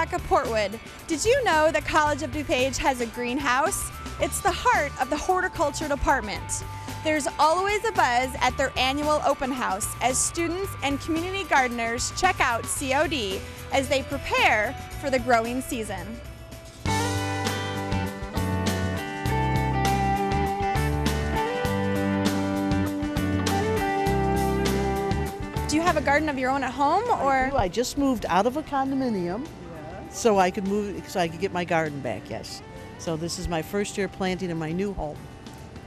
Rebecca Portwood. Did you know the College of DuPage has a greenhouse? It's the heart of the horticulture department. There's always a buzz at their annual open house as students and community gardeners check out COD as they prepare for the growing season. Do you have a garden of your own at home, or? I just moved out of a condominium, so I could get my garden back. Yes. So this is my first year planting in my new home,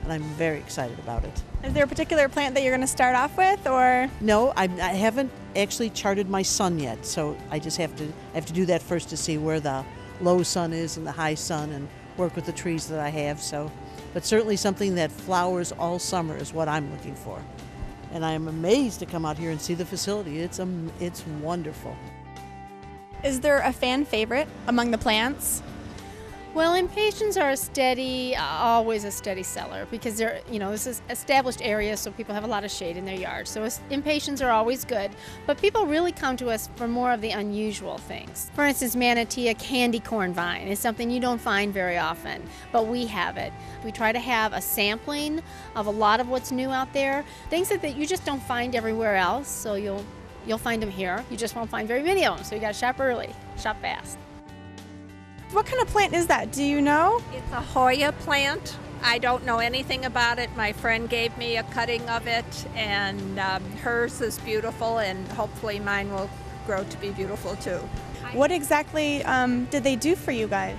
and I'm very excited about it. Is there a particular plant that you're going to start off with, or? No, I haven't actually charted my sun yet, so I have to do that first to see where the low sun is and the high sun, and work with the trees that I have. So, but certainly something that flowers all summer is what I'm looking for. And I am amazed to come out here and see the facility. It's wonderful. Is there a fan favorite among the plants? Well, impatiens are always a steady seller because they're, this is established area, so people have a lot of shade in their yard. So impatiens are always good, but people really come to us for more of the unusual things. For instance, manatee, a candy corn vine, is something you don't find very often, but we have it. We try to have a sampling of a lot of what's new out there, things that you just don't find everywhere else. So you'll find them here. You just won't find very many of them. So you got to shop early, shop fast. What kind of plant is that? Do you know? It's a Hoya plant. I don't know anything about it. My friend gave me a cutting of it, and hers is beautiful, and hopefully mine will grow to be beautiful too. What exactly did they do for you guys?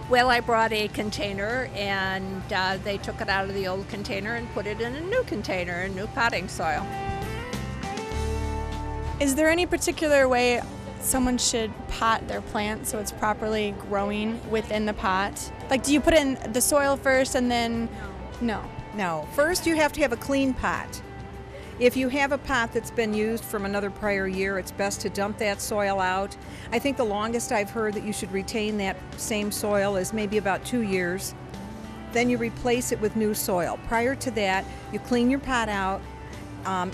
Well, I brought a container, and they took it out of the old container and put it in a new container, a new potting soil. Is there any particular way someone should pot their plant so it's properly growing within the pot? Like, do you put in the soil first and then? No. No. First, you have to have a clean pot. If you have a pot that's been used from another prior year, it's best to dump that soil out. I think the longest I've heard that you should retain that same soil is maybe about 2 years. Then you replace it with new soil. Prior to that, you clean your pot out.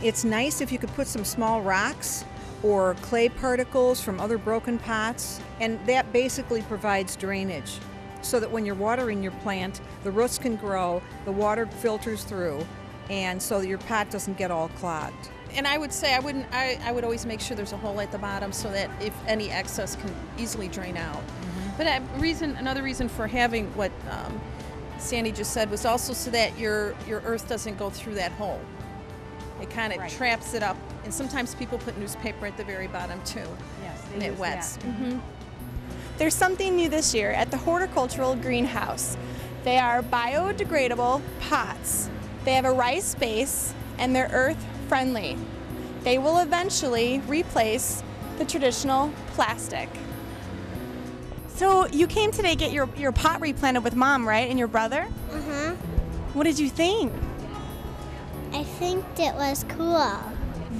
It's nice if you could put some small rocks or clay particles from other broken pots, and that basically provides drainage so that when you're watering your plant, the roots can grow, the water filters through, and so that your pot doesn't get all clogged. And I would say I would always make sure there's a hole at the bottom so that if any excess can easily drain out. Mm-hmm. But another reason for having what Sandy just said was also so that your earth doesn't go through that hole. It kind of traps it up, and sometimes people put newspaper at the very bottom too. Yes, and it wets. Mm-hmm. There's something new this year at the Horticultural Greenhouse. They are biodegradable pots. They have a rice base and they're earth friendly. They will eventually replace the traditional plastic. So you came today to get your pot replanted with Mom, right? And your brother? Uh-huh. What did you think? I think it was cool.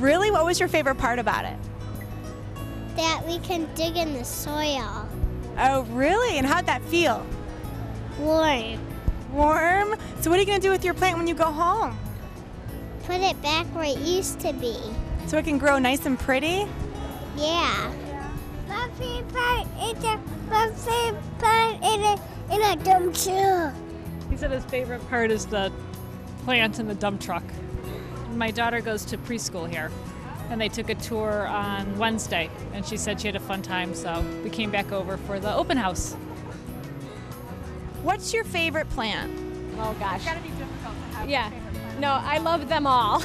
Really? What was your favorite part about it? That we can dig in the soil. Oh, really? And how'd that feel? Warm. Warm? So what are you going to do with your plant when you go home? Put it back where it used to be. So it can grow nice and pretty? Yeah. My favorite part is in a dump truck. He said his favorite part is the plant in the dump truck. My daughter goes to preschool here, and they took a tour on Wednesday, and she said she had a fun time, so we came back over for the open house. What's your favorite plant? Oh gosh. It's gotta be difficult to have Yeah. a favorite plant. No, I love them all.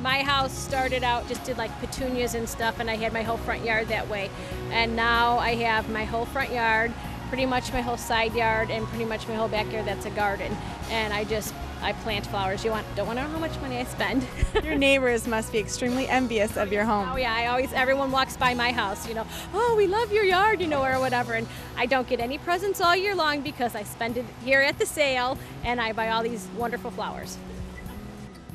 My house started out just did like petunias and stuff, and I had my whole front yard that way. And now I have my whole front yard, pretty much my whole side yard, and pretty much my whole backyard that's a garden. And I plant flowers. Don't want to know how much money I spend. Your neighbors must be extremely envious of your home. Oh yeah, everyone walks by my house, oh, we love your yard, or whatever. And I don't get any presents all year long because I spend it here at the sale and I buy all these wonderful flowers.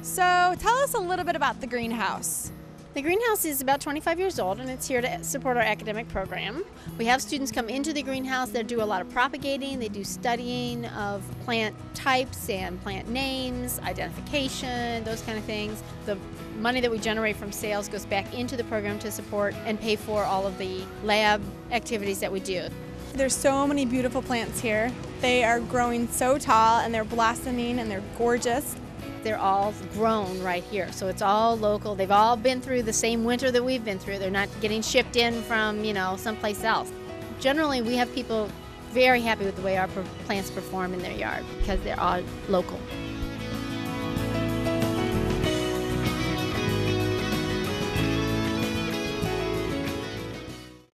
So tell us a little bit about the greenhouse. The greenhouse is about 25 years old, and it's here to support our academic program. We have students come into the greenhouse that do a lot of propagating. They do studying of plant types and plant names, identification, those kind of things. The money that we generate from sales goes back into the program to support and pay for all of the lab activities that we do. There's so many beautiful plants here. They are growing so tall and they're blossoming and they're gorgeous. They're all grown right here, so it's all local. They've all been through the same winter that we've been through. They're not getting shipped in from, someplace else. Generally, we have people very happy with the way our plants perform in their yard because they're all local.